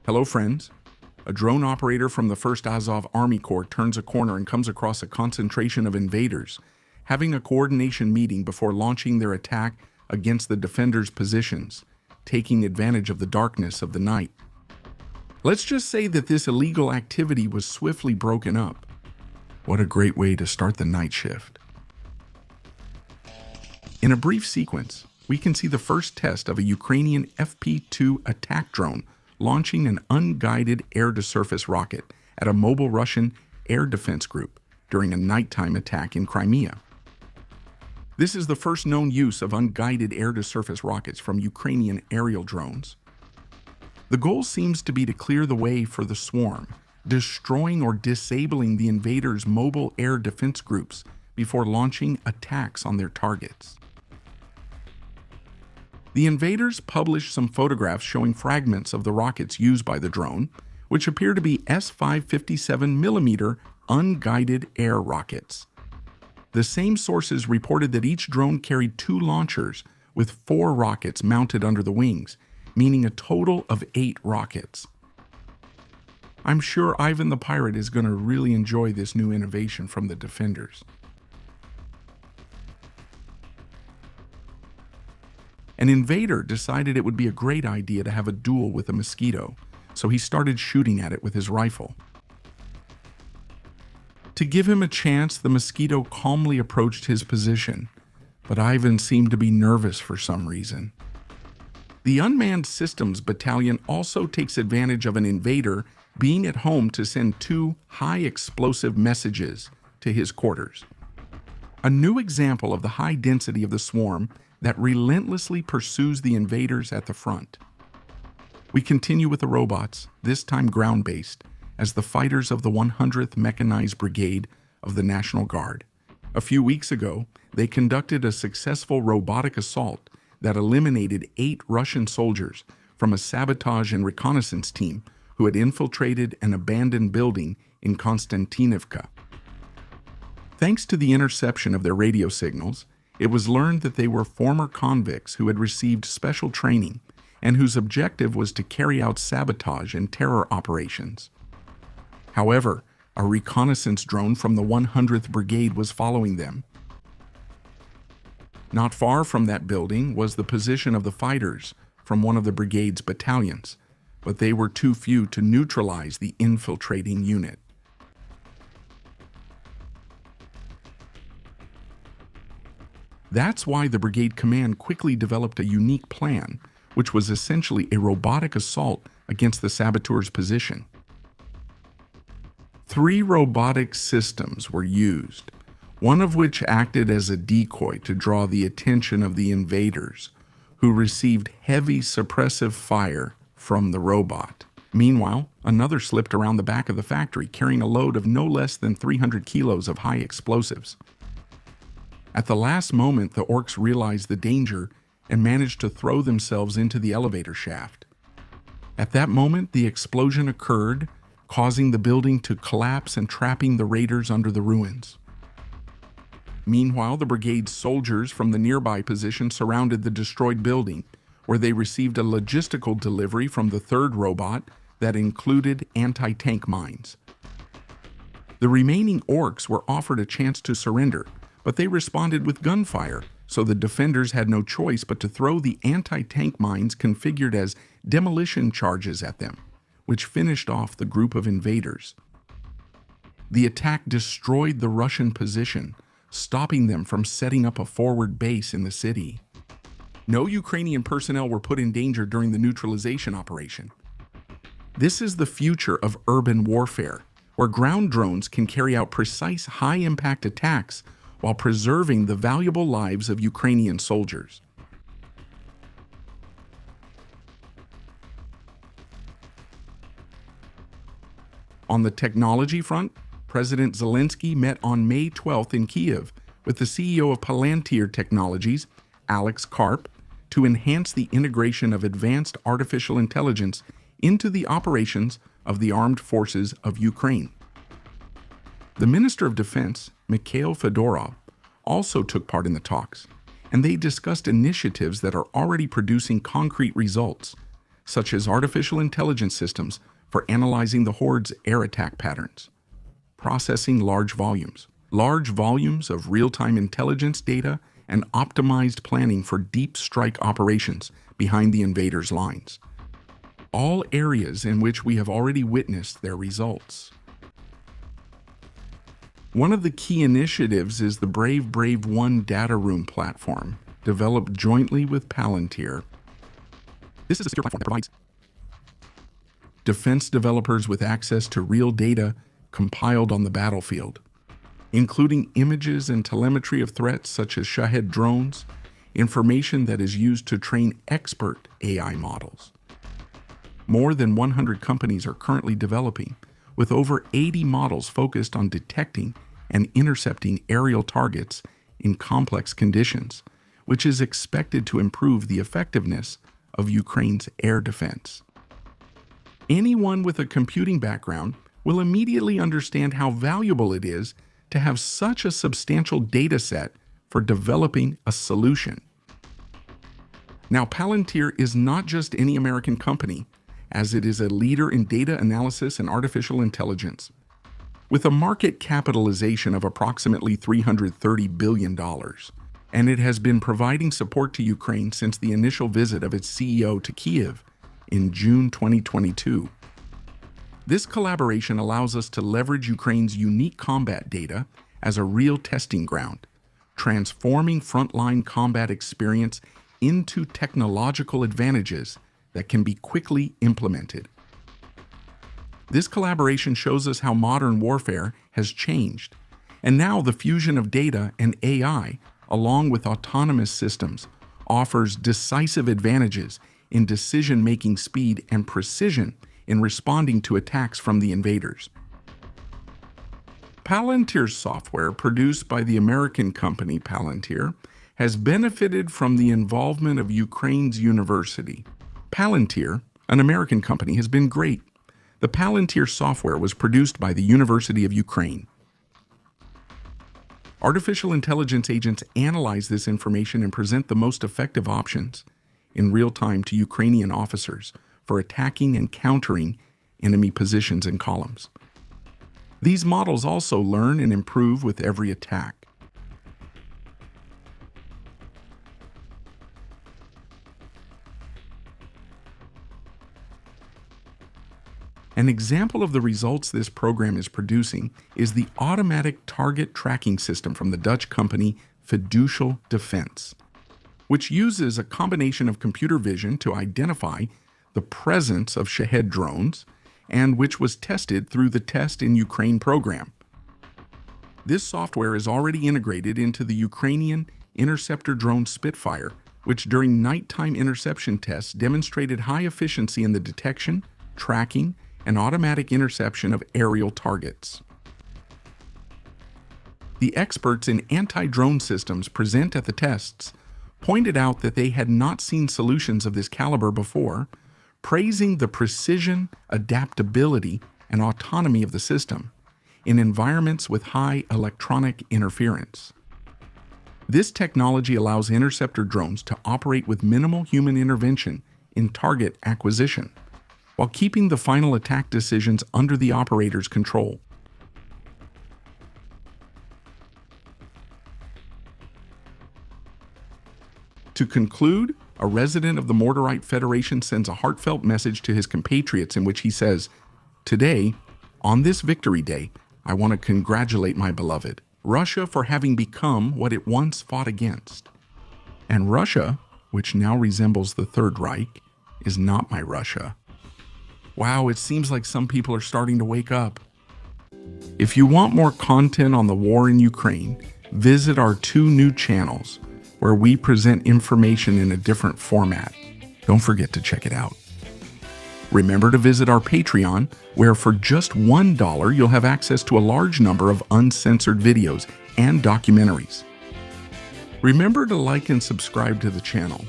Hello, friends. A drone operator from the 1st Azov Army Corps turns a corner and comes across a concentration of invaders, having a coordination meeting before launching their attack against the defenders' positions, taking advantage of the darkness of the night. Let's just say that this illegal activity was swiftly broken up. What a great way to start the night shift. In a brief sequence, we can see the first test of a Ukrainian FP-2 attack drone launching an unguided air-to-surface rocket at a mobile Russian air defense group during a nighttime attack in Crimea. This is the first known use of unguided air-to-surface rockets from Ukrainian aerial drones. The goal seems to be to clear the way for the swarm, destroying or disabling the invaders' mobile air defense groups before launching attacks on their targets. The invaders published some photographs showing fragments of the rockets used by the drone, which appear to be S-557mm unguided air rockets. The same sources reported that each drone carried 2 launchers with 4 rockets mounted under the wings, meaning a total of 8 rockets. I'm sure Ivan the Pirate is going to really enjoy this new innovation from the defenders. An invader decided it would be a great idea to have a duel with a mosquito, so he started shooting at it with his rifle. To give him a chance, the mosquito calmly approached his position, but Ivan seemed to be nervous for some reason. The Unmanned Systems Battalion also takes advantage of an invader being at home to send 2 high-explosive messages to his quarters. A new example of the high density of the swarm that relentlessly pursues the invaders at the front. We continue with the robots, this time ground-based, as the fighters of the 100th Mechanized Brigade of the National Guard. A few weeks ago, they conducted a successful robotic assault that eliminated 8 Russian soldiers from a sabotage and reconnaissance team who had infiltrated an abandoned building in Kostyantynivka. Thanks to the interception of their radio signals, it was learned that they were former convicts who had received special training and whose objective was to carry out sabotage and terror operations. However, a reconnaissance drone from the 100th Brigade was following them. Not far from that building was the position of the fighters from one of the brigade's battalions, but they were too few to neutralize the infiltrating unit. That's why the brigade command quickly developed a unique plan, which was essentially a robotic assault against the saboteurs' position. 3 robotic systems were used, one of which acted as a decoy to draw the attention of the invaders, who received heavy suppressive fire from the robot. Meanwhile, another slipped around the back of the factory, carrying a load of no less than 300 kilos of high explosives. At the last moment, the orcs realized the danger and managed to throw themselves into the elevator shaft. At that moment, the explosion occurred, causing the building to collapse and trapping the raiders under the ruins. Meanwhile, the brigade's soldiers from the nearby position surrounded the destroyed building, where they received a logistical delivery from the 3rd robot that included anti-tank mines. The remaining orcs were offered a chance to surrender, but they responded with gunfire, so the defenders had no choice but to throw the anti-tank mines configured as demolition charges at them, which finished off the group of invaders. The attack destroyed the Russian position, stopping them from setting up a forward base in the city. No Ukrainian personnel were put in danger during the neutralization operation. This is the future of urban warfare, where ground drones can carry out precise high-impact attacks while preserving the valuable lives of Ukrainian soldiers. On the technology front, President Zelensky met on May 12th in Kiev with the CEO of Palantir Technologies, Alex Karp, to enhance the integration of advanced artificial intelligence into the operations of the armed forces of Ukraine. The Minister of Defense, Mikhail Fedorov, also took part in the talks, and they discussed initiatives that are already producing concrete results, such as artificial intelligence systems for analyzing the Horde's air attack patterns, processing large volumes of real-time intelligence data, and optimized planning for deep strike operations behind the invaders' lines. All areas in which we have already witnessed their results. One of the key initiatives is the Brave 1 data room platform, developed jointly with Palantir. This is a secure platform that provides defense developers with access to real data compiled on the battlefield, including images and telemetry of threats such as Shahed drones, information that is used to train expert AI models. More than 100 companies are currently developing, with over 80 models focused on detecting and intercepting aerial targets in complex conditions, which is expected to improve the effectiveness of Ukraine's air defense. Anyone with a computing background will immediately understand how valuable it is to have such a substantial data set for developing a solution. Now, Palantir is not just any American company, as it is a leader in data analysis and artificial intelligence. With a market capitalization of approximately $330 billion, and it has been providing support to Ukraine since the initial visit of its CEO to Kyiv in June 2022. This collaboration allows us to leverage Ukraine's unique combat data as a real testing ground, transforming frontline combat experience into technological advantages that can be quickly implemented. This collaboration shows us how modern warfare has changed, and now the fusion of data and AI, along with autonomous systems, offers decisive advantages in decision-making speed and precision in responding to attacks from the invaders. Palantir's software, produced by the American company Palantir, has benefited from the involvement of Ukraine's university. Palantir, an American company, has been great. The Palantir software was produced by the University of Ukraine. Artificial intelligence agents analyze this information and present the most effective options in real time to Ukrainian officers for attacking and countering enemy positions and columns. These models also learn and improve with every attack. An example of the results this program is producing is the automatic target tracking system from the Dutch company Fiducial Defense, which uses a combination of computer vision to identify the presence of Shahed drones and which was tested through the Test in Ukraine program. This software is already integrated into the Ukrainian Interceptor drone Spitfire, which during nighttime interception tests demonstrated high efficiency in the detection, tracking, and automatic interception of aerial targets. The experts in anti-drone systems present at the tests pointed out that they had not seen solutions of this caliber before, praising the precision, adaptability, and autonomy of the system in environments with high electronic interference. This technology allows interceptor drones to operate with minimal human intervention in target acquisition, while keeping the final attack decisions under the operator's control. To conclude, a resident of the Mortarite Federation sends a heartfelt message to his compatriots in which he says, "Today, on this Victory Day, I want to congratulate my beloved Russia for having become what it once fought against. And Russia, which now resembles the Third Reich, is not my Russia." Wow, it seems like some people are starting to wake up. If you want more content on the war in Ukraine, visit our 2 new channels where we present information in a different format. Don't forget to check it out. Remember to visit our Patreon, where for just $1 you'll have access to a large number of uncensored videos and documentaries. Remember to like and subscribe to the channel.